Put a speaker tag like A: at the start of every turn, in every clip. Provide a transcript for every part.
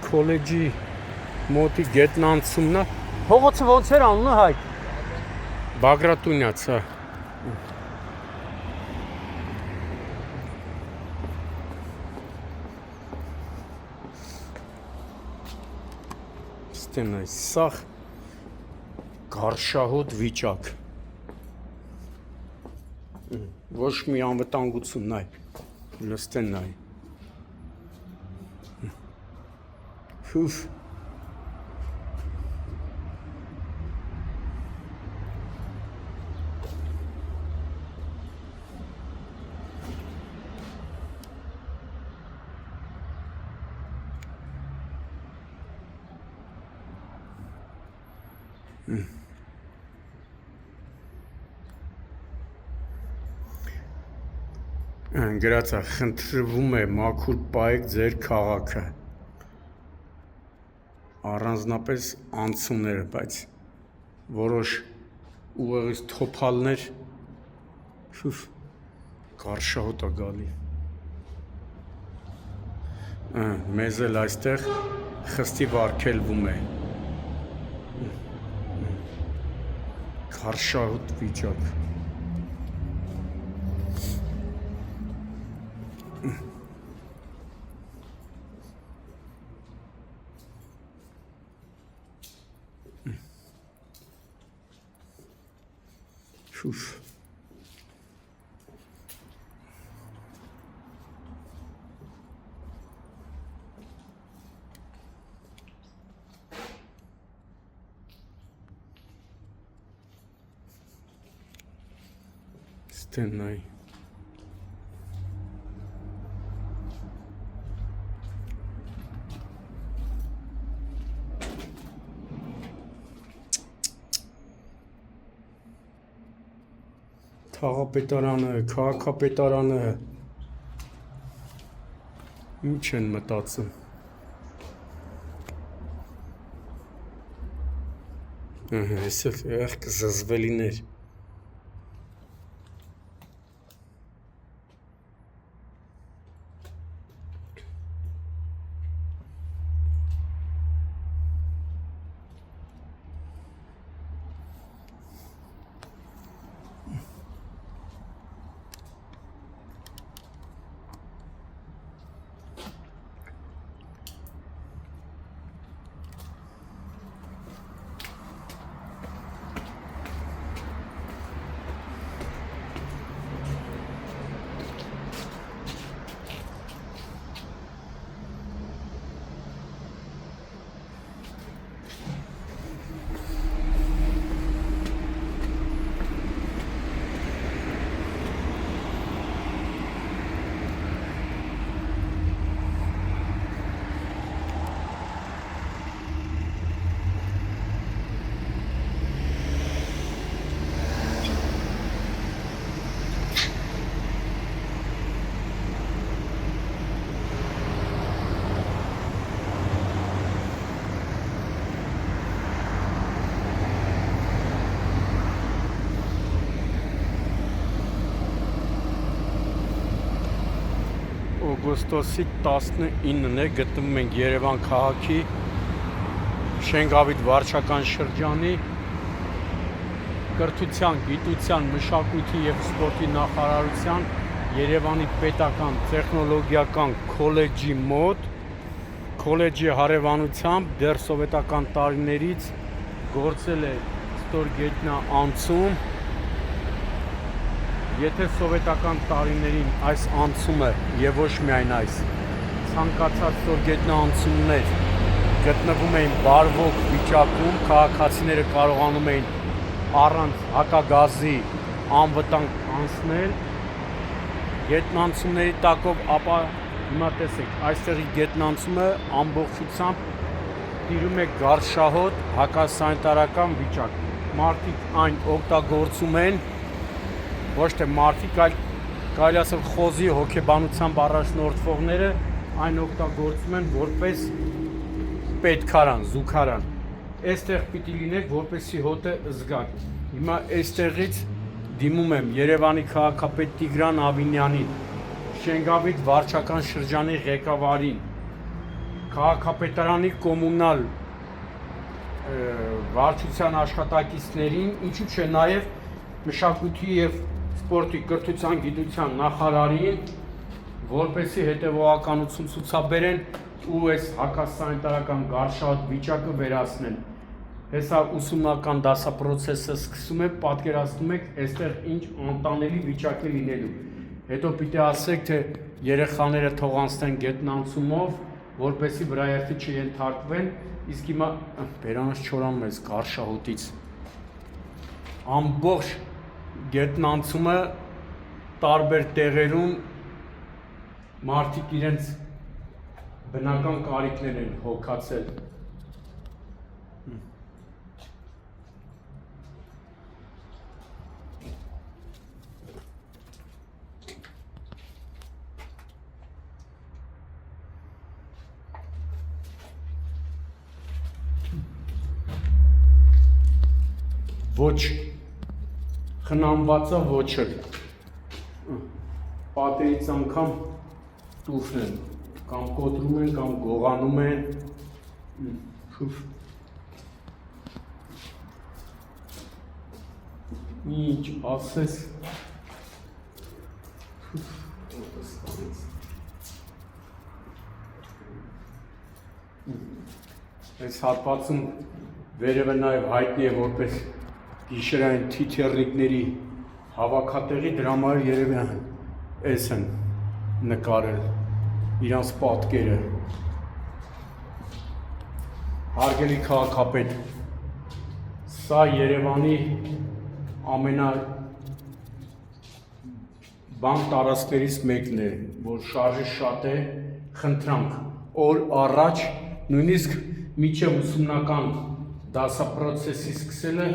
A: քոլեջի մոտի գետնանցումն է։ Փողոցը ոնց էր անունը հայ։ Բագրատունյաց, հա։ Ստենայ, սախ գարշահոտ վիճակ։ Ոչ մի անվտանգություն նայ, լստեն նայ։ Հուֆ։ Գրածա, խնդրվում է մաքուր պայեք ձեր քաղաքը, առանձնապես անցումները, բայց որոշ ուղեղից թոփալներ, կարշահոտ է գալի, մեզ էլ այստեղ խստի վարգելվում է, կարշահոտ վիճակ, Շուշ։ Ստենայ։ Թաղապետարանը, քաղաքապետարանը ինչ են մտածում։ Այսով եղք զզվելիներ։ Օգոստոսի 19-ն է, գտնվում ենք Երևան քաղաքի Շենգավիթ վարչական շրջանի կրթության, գիտության, մշակույթի և սպորտի նախարարության Երևանի պետական տեխնոլոգիական քոլեջի մոտ, քոլեջի հարևանությամբ դեռ սովետական տարիներից գործել է ստորգետնյա անցում։ Եթե սովետական տարիներին այս անցումը և ոչ միայն այս ցանկացած ստորգետնյա անցումներ գտնվում էին բարվոք վիճակում, քաղաքացիները կարողանում էին առանց հակագազի անվտանգ անցնել գետնանցումների տակով, ապա հիմա տեսեք, այստեղի գետնանցումը ամբողջությամբ տիրում է գարշահոտ հակասանիտարական վիճակ։ Մարդիկ այն օգտագործում են ոչ թե մարդիկ, այլ կարելի ասել խոզի հոգեբանությամբ առաջնորդվողները այն օգտագործում են որպես պետքարան, զուգարան։ Այստեղ պիտի լինեք, որպեսզի հոտը զգաք։ Հիմա այստեղից դիմում եմ Երևանի քաղաքապետ Տիգրան Ավինյանին, Շենգավիթ վարչական շրջանի ղեկավարին, քաղաքապետարանի կոմունալ վարչության աշխատակիցներին, ինչու՞ չէ նաև մշակույթի եւ սպորտի կրթության գիտության նախարարին, որպեսզի հետևողականություն ցուցաբերեն ու այս հակասանիտարական գարշահոտ վիճակը վերացնեն։ Հեսա ուսումնական դասապրոցեսը սկսում է, պատկերացնում եք, այստեղ ինչ անտանելի վիճակ է լինելու։ Հետո պիտի ասեք, թե երեխաները թող անցնեն գետնանցումով, որպեսզի վրայերթի չենթարկվեն, իսկ հիմա բերանս չորանում է գարշահոտից։ Ամբողջ գետնանցումը տարբեր տեղերում մարդիկ իրենց բնական կարիքներ են հոգացել։ Ոչ խնամվածա ոչ էլ պատերից անգամ տուֆն են, կամ կոտրում են, կամ գողանում են, ինչ ասես, այս հատվածում վերևը նաև հայտնի է որպես գիշերային թիթեռնիկների հավաքատեղի, դրա համար երևի էս են նկարել իրանց պատկերը։ Հարգելի քաղաքապետ, սա Երևանի ամենաբան տարածքներից մեկն է, որ շարժը շատ է, խնդրանք օր առաջ, նույնիսկ մինչև ուսումնական դասապրոցեսի սկսելը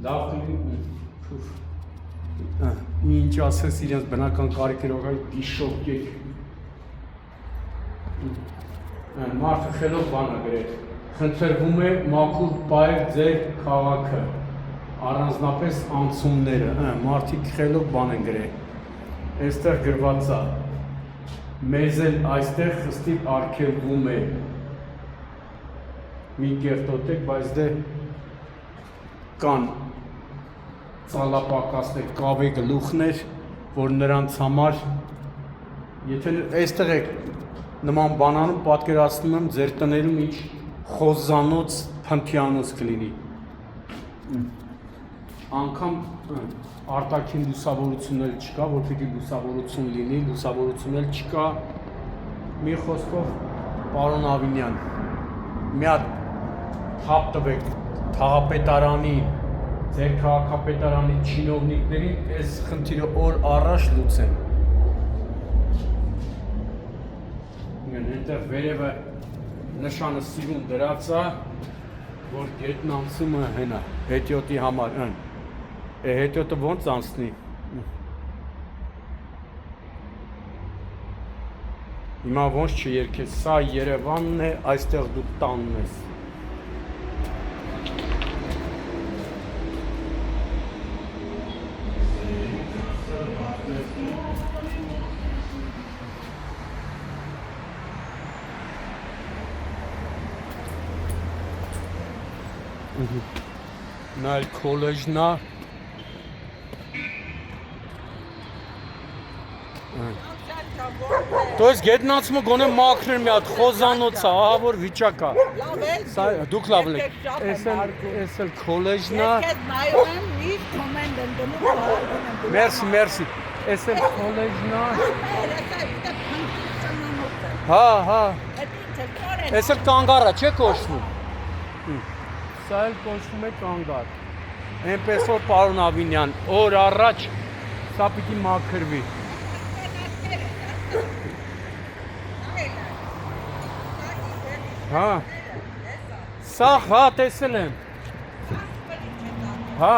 A: լավ ինչ ասես իրենց բնական կարիքերով գիշոկ եք մարդը խելոք բան է գրել խնդրվում է մաքուր պայել ձեր քաղաքը առանձնապես անցումները մարդիկ խելոք բան են գրել այստեղ գրված է մեզ էլ այստեղ խստիվ արգելվում է մի կերտոտեք բայց դե կան ծալապակասներ, կավե գլուխներ, որ նրանց համար, եթե այստեղ եք նման բանանում պատկերացնում եմ ձեր տներում ինչ խոզանոց, փնթյանոց կլինի։ Անգամ արտաքին լուսավորություն էլ չկա, որ պիտի լուսավորություն լինի, լուսավորություն էլ չկա։ Մի խոսքով, պարոն Ավինյան, մի հատ թափ տվեք թաղապետարանի ձեր քաղաքապետարանի չինովնիկներին այս խնդիրը օր առաջ լուծեն։ Այնտեղ վերևը նշանը սիրուն դրած է, որ գետնանցումը հենա, հետիոտի համար են։ Հետիոտը ոնց անցնի։ Հիմա ոնց չերքես, սա Երևանն է, այստեղ դու տանն ես։ Նա էլ քոլեջն է։ Տոյս գետնանցումը գոնե մաքրեն մի հատ խոզանոց է, ահա որ վիճակ է։ Սա դուք լավ եք։ Էս էլ քոլեջն է։ Մերսի, մերսի։ Էս էլ քոլեջն է։ Հա, հա։ Էս էլ կանգառ է, չէ՞ կոչվում։ Սա էլ կոչվում է կանգառ։ Այնպես որ պարոն Ավինյան, օր առաջ սա պիտի մաքրվի։ Հա։ Սա հա տեսել եմ։ Հա։